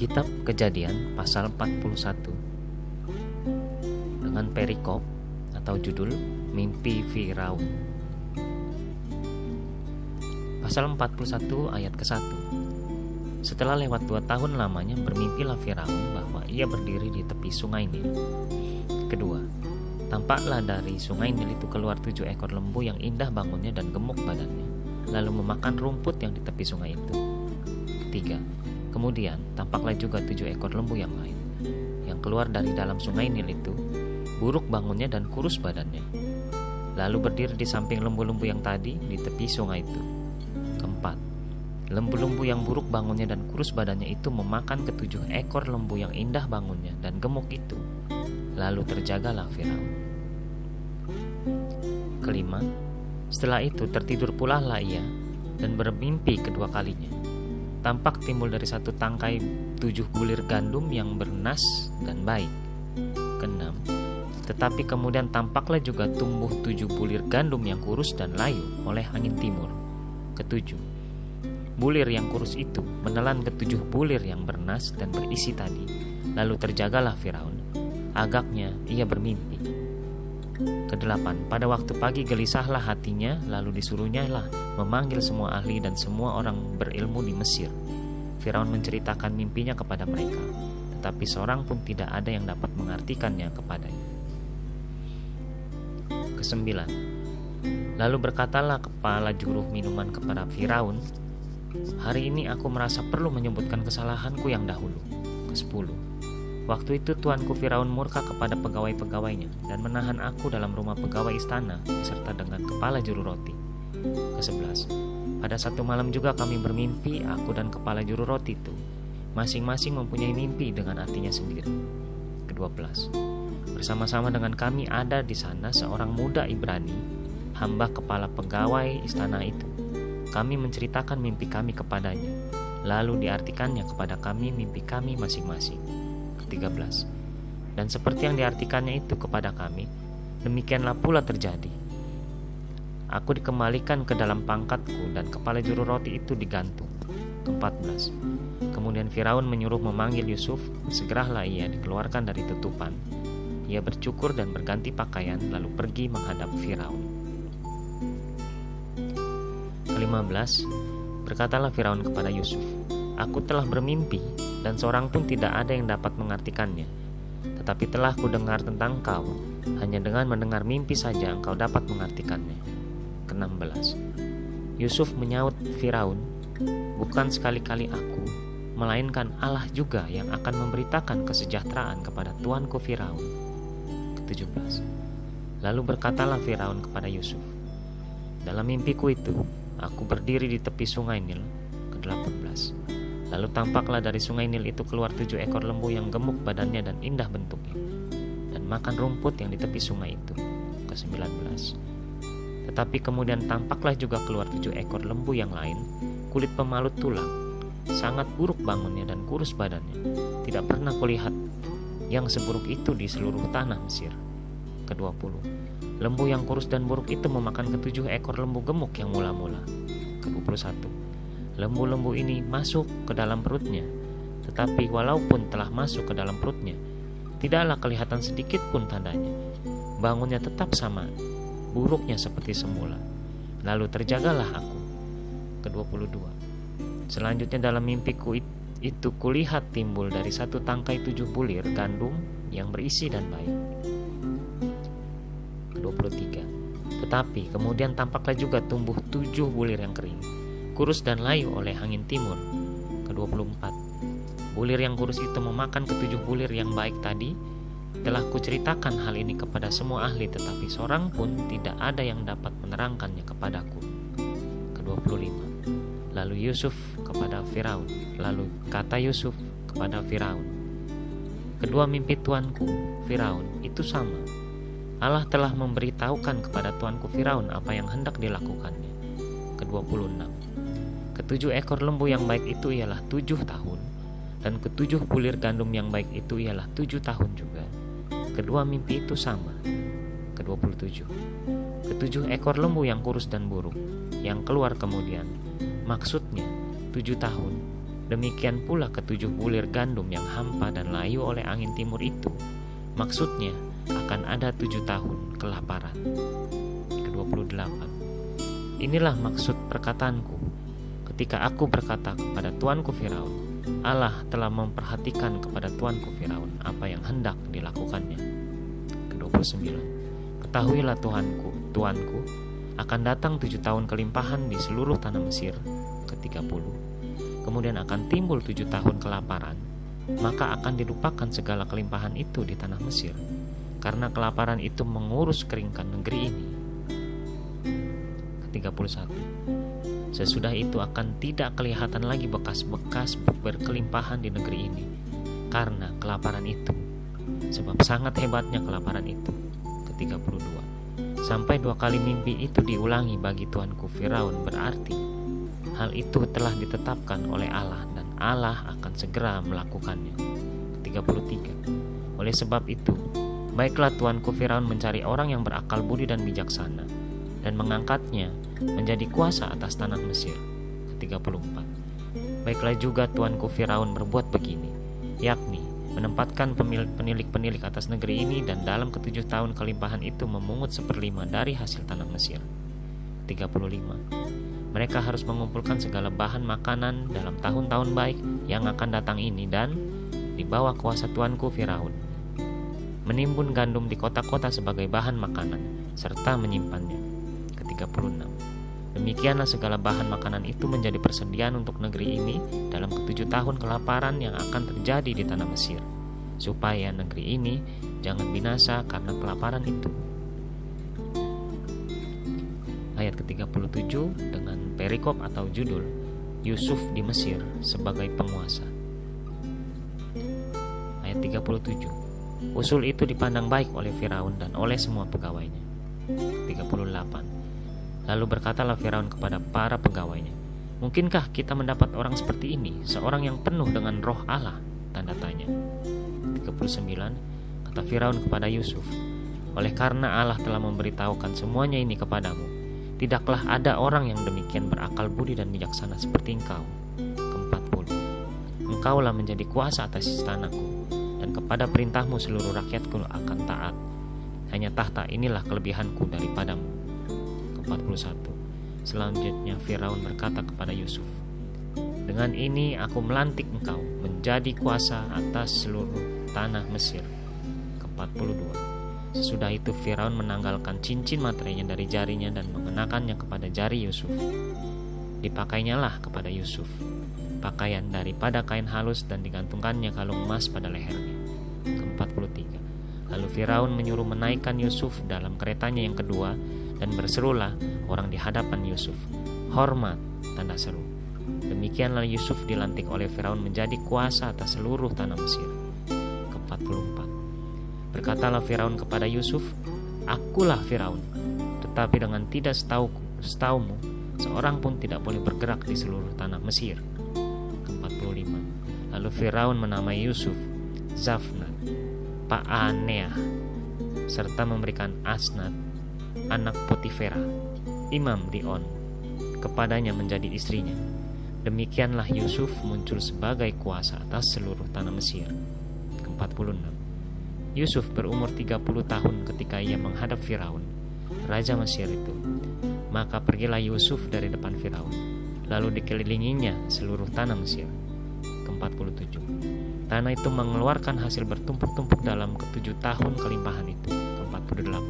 Kitab Kejadian pasal 41 dengan perikop atau judul Mimpi Firaun. Pasal 41 ayat ke-1. Setelah lewat 2 tahun lamanya, bermimpilah Firaun bahwa ia berdiri di tepi sungai Nil. Kedua, tampaklah dari sungai Nil itu keluar 7 ekor lembu yang indah bangunnya dan gemuk badannya, lalu memakan rumput yang di tepi sungai itu. 3. Kemudian tampaklah juga 7 ekor lembu yang lain, yang keluar dari dalam sungai Nil itu, buruk bangunnya dan kurus badannya, lalu berdiri di samping lembu-lembu yang tadi di tepi sungai itu. Keempat, lembu-lembu yang buruk bangunnya dan kurus badannya itu memakan ke-7 ekor lembu yang indah bangunnya dan gemuk itu, lalu terjagalah Firaun. Kelima, setelah itu tertidur pula lah ia dan bermimpi kedua kalinya. Tampak timbul dari satu tangkai 7 bulir gandum yang bernas dan baik. Keenam, tetapi kemudian tampaklah juga tumbuh 7 bulir gandum yang kurus dan layu oleh angin timur. Ketujuh, bulir yang kurus itu menelan ke-7 bulir yang bernas dan berisi tadi, lalu terjagalah Firaun. Agaknya ia bermimpi. Kedelapan, pada waktu pagi gelisahlah hatinya, lalu disuruhnya lah memanggil semua ahli dan semua orang berilmu di Mesir. Firaun menceritakan mimpinya kepada mereka, tetapi seorang pun tidak ada yang dapat mengartikannya kepadanya. Kesembilan, lalu berkatalah kepala juru minuman kepada Firaun, hari ini aku merasa perlu menyebutkan kesalahanku yang dahulu. Kesepuluh, waktu itu tuanku Firaun murka kepada pegawai-pegawainya dan menahan aku dalam rumah pegawai istana beserta dengan kepala juru roti. Ke-11, pada satu malam juga kami bermimpi, aku dan kepala juru roti itu, masing-masing mempunyai mimpi dengan artinya sendiri. Ke-12, bersama-sama dengan kami ada di sana seorang muda Ibrani, hamba kepala pegawai istana itu. Kami menceritakan mimpi kami kepadanya, lalu diartikannya kepada kami mimpi kami masing-masing. Ke-13, dan seperti yang diartikannya itu kepada kami, demikianlah pula terjadi. Aku dikembalikan ke dalam pangkatku dan kepala juru roti itu digantung. Ke-14, kemudian Firaun menyuruh memanggil Yusuf, segeralah ia dikeluarkan dari tutupan. Ia bercukur dan berganti pakaian lalu pergi menghadap Firaun. Ke-15, berkatalah Firaun kepada Yusuf, aku telah bermimpi dan seorang pun tidak ada yang dapat mengartikannya. Tetapi telah kudengar tentang kau, hanya dengan mendengar mimpi saja engkau dapat mengartikannya. Ke-16, Yusuf menyaut Firaun, bukan sekali-kali aku, melainkan Allah juga yang akan memberitakan kesejahteraan kepada tuanku Firaun. Ke-17, lalu berkatalah Firaun kepada Yusuf, dalam mimpiku itu, aku berdiri di tepi sungai Nil. Ke-18, lalu tampaklah dari sungai Nil itu keluar 7 ekor lembu yang gemuk badannya dan indah bentuknya, dan makan rumput yang di tepi sungai itu. Ke-19, tetapi kemudian tampaklah juga keluar 7 ekor lembu yang lain, kulit pemalut tulang, sangat buruk bangunnya dan kurus badannya. Tidak pernah kulihat yang seburuk itu di seluruh tanah Mesir. Ke-20, lembu yang kurus dan buruk itu memakan ke-7 ekor lembu gemuk yang mula-mula. Ke-21, lembu-lembu ini masuk ke dalam perutnya, tetapi walaupun telah masuk ke dalam perutnya, tidaklah kelihatan sedikit pun tandanya. Bangunnya tetap sama, buruknya seperti semula. Lalu terjagalah aku. Ke-22, selanjutnya dalam mimpiku itu kulihat timbul dari satu tangkai 7 bulir gandum yang berisi dan baik. Ke-23, tetapi kemudian tampaklah juga tumbuh 7 bulir yang kering, kurus dan layu oleh angin timur. Ke-24, bulir yang kurus itu memakan ke-7 bulir yang baik tadi. Telah kuceritakan hal ini kepada semua ahli, tetapi seorang pun tidak ada yang dapat menerangkannya kepadaku. Ke-25, lalu Yusuf kepada Firaun, lalu kata Yusuf kepada Firaun, kedua mimpi tuanku Firaun itu sama. Allah telah memberitahukan kepada tuanku Firaun apa yang hendak dilakukannya. Ke-26, ke-7 ekor lembu yang baik itu ialah 7 tahun, dan ke-7 bulir gandum yang baik itu ialah 7 tahun juga. Kedua mimpi itu sama. Ke-27, ke-7 ekor lembu yang kurus dan buruk yang keluar kemudian, maksudnya 7 tahun, Demikian pula ke-7 bulir gandum yang hampa dan layu oleh angin timur itu. Maksudnya akan ada 7 tahun kelaparan. Ke-28. Inilah maksud perkataanku ketika aku berkata kepada tuanku Firaun, Allah telah memperhatikan kepada tuanku Firaun apa yang hendak dilakukannya. Ke-29. Ketahuilah tuanku, akan datang 7 tahun kelimpahan di seluruh tanah Mesir. Ke-30. Kemudian akan timbul 7 tahun kelaparan, maka akan dilupakan segala kelimpahan itu di tanah Mesir, karena kelaparan itu mengurus keringkan negeri ini. Ke-31. Sesudah itu akan tidak kelihatan lagi bekas-bekas berkelimpahan di negeri ini, karena kelaparan itu, sebab sangat hebatnya kelaparan itu. Ke-32. Sampai 2 kali mimpi itu diulangi bagi tuanku Firaun, berarti hal itu telah ditetapkan oleh Allah dan Allah akan segera melakukannya. Ke-33. Oleh sebab itu, baiklah tuanku Firaun mencari orang yang berakal budi dan bijaksana dan mengangkatnya menjadi kuasa atas tanah Mesir. Ke-34. Baiklah juga tuanku Firaun berbuat begini, yakni menempatkan penilik-penilik atas negeri ini, dan dalam ke-7 tahun kelimpahan itu memungut 1/5 dari hasil tanah Mesir. 35. Mereka harus mengumpulkan segala bahan makanan dalam tahun-tahun baik yang akan datang ini dan di bawah kuasa tuanku Firaun, menimbun gandum di kota-kota sebagai bahan makanan serta menyimpannya. Ke-36. Demikianlah segala bahan makanan itu menjadi persediaan untuk negeri ini dalam ke-7 tahun kelaparan yang akan terjadi di tanah Mesir, supaya negeri ini jangan binasa karena kelaparan itu. Ayat ke-37 dengan perikop atau judul Yusuf di Mesir sebagai penguasa. Ayat 37. Usul itu dipandang baik oleh Firaun dan oleh semua pegawainya. 38. Lalu berkatalah Firaun kepada para pegawainya, mungkinkah kita mendapat orang seperti ini, seorang yang penuh dengan roh Allah? Tanda tanya. 39. Kata Firaun kepada Yusuf, oleh karena Allah telah memberitahukan semuanya ini kepadamu, tidaklah ada orang yang demikian berakal budi dan bijaksana seperti engkau. Ke-40. Engkaulah menjadi kuasa atas istanaku, dan kepada perintahmu seluruh rakyatku akan taat. Hanya tahta inilah kelebihanku daripadamu. Ke-41. Selanjutnya Firaun berkata kepada Yusuf, dengan ini aku melantik engkau menjadi kuasa atas seluruh tanah Mesir. Ke-42. Sesudah itu Firaun menanggalkan cincin materainya dari jarinya dan mengenakannya kepada jari Yusuf. Dipakainyalah kepada Yusuf pakaian daripada kain halus dan digantungkannya kalung emas pada lehernya. Ke-43. Lalu Firaun menyuruh menaikkan Yusuf dalam keretanya yang kedua, dan berserulah orang di hadapan Yusuf, hormat, tanda seru. Demikianlah Yusuf dilantik oleh Firaun menjadi kuasa atas seluruh tanah Mesir. Ke-44. Berkatalah Firaun kepada Yusuf, akulah Firaun, tetapi dengan tidak setaumu, seorang pun tidak boleh bergerak di seluruh tanah Mesir. Ke-45. Lalu Firaun menamai Yusuf Zafnat Pa'aneah, serta memberikan Asnat anak Potifera, imam di On, kepadanya menjadi istrinya. Demikianlah Yusuf muncul sebagai kuasa atas seluruh tanah Mesir. Ke-46. Yusuf berumur 30 tahun ketika ia menghadap Firaun, raja Mesir itu. Maka pergilah Yusuf dari depan Firaun, lalu dikelilinginya seluruh tanah Mesir. Ke-47. Tanah itu mengeluarkan hasil bertumpuk-tumpuk dalam ke-7 tahun kelimpahan itu. Ke-48.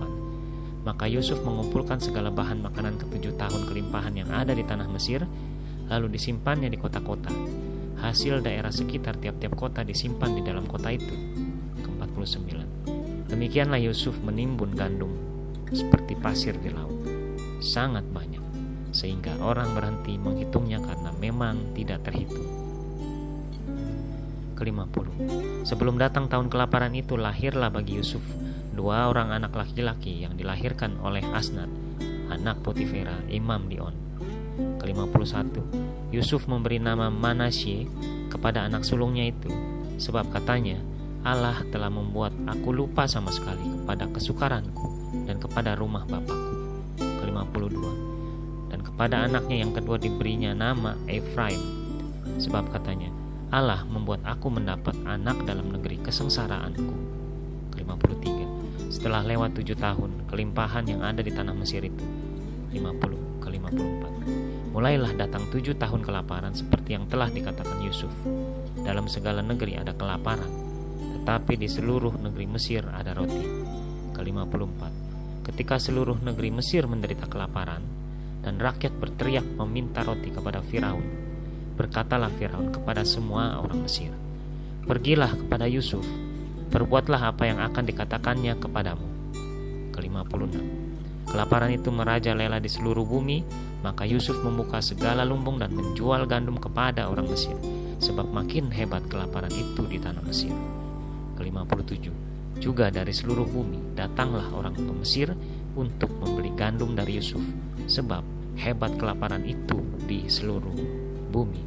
Maka Yusuf mengumpulkan segala bahan makanan ke-7 tahun kelimpahan yang ada di tanah Mesir, lalu disimpannya di kota-kota. Hasil daerah sekitar tiap-tiap kota disimpan di dalam kota itu. Ke-49. Demikianlah Yusuf menimbun gandum seperti pasir di laut, sangat banyak, sehingga orang berhenti menghitungnya karena memang tidak terhitung. Ke-50. Sebelum datang tahun kelaparan itu, lahirlah bagi Yusuf 2 orang anak laki-laki yang dilahirkan oleh Asnat, anak Potifera, imam di On. Ke-51. Yusuf memberi nama Manasye kepada anak sulungnya itu, sebab katanya, Allah telah membuat aku lupa sama sekali kepada kesukaranku dan kepada rumah bapakku. Ke-52. Dan kepada anaknya yang kedua diberinya nama Efraim, Sebab katanya, Allah membuat aku mendapat anak dalam negeri kesengsaraanku. Ke-53, setelah lewat 7 tahun kelimpahan yang ada di tanah Mesir itu. 50. Ke-54, mulailah datang 7 tahun kelaparan seperti yang telah dikatakan Yusuf. Dalam segala negeri ada kelaparan, tetapi di seluruh negeri Mesir ada roti. Ke-54, ketika seluruh negeri Mesir menderita kelaparan dan rakyat berteriak meminta roti kepada Firaun, berkatalah Firaun kepada semua orang Mesir, pergilah kepada Yusuf, perbuatlah apa yang akan dikatakannya kepadamu. Ke-56, kelaparan itu merajalela di seluruh bumi, maka Yusuf membuka segala lumbung dan menjual gandum kepada orang Mesir, sebab makin hebat kelaparan itu di tanah Mesir. Ke-57, juga dari seluruh bumi datanglah orang ke Mesir untuk membeli gandum dari Yusuf, sebab hebat kelaparan itu di seluruh bumi.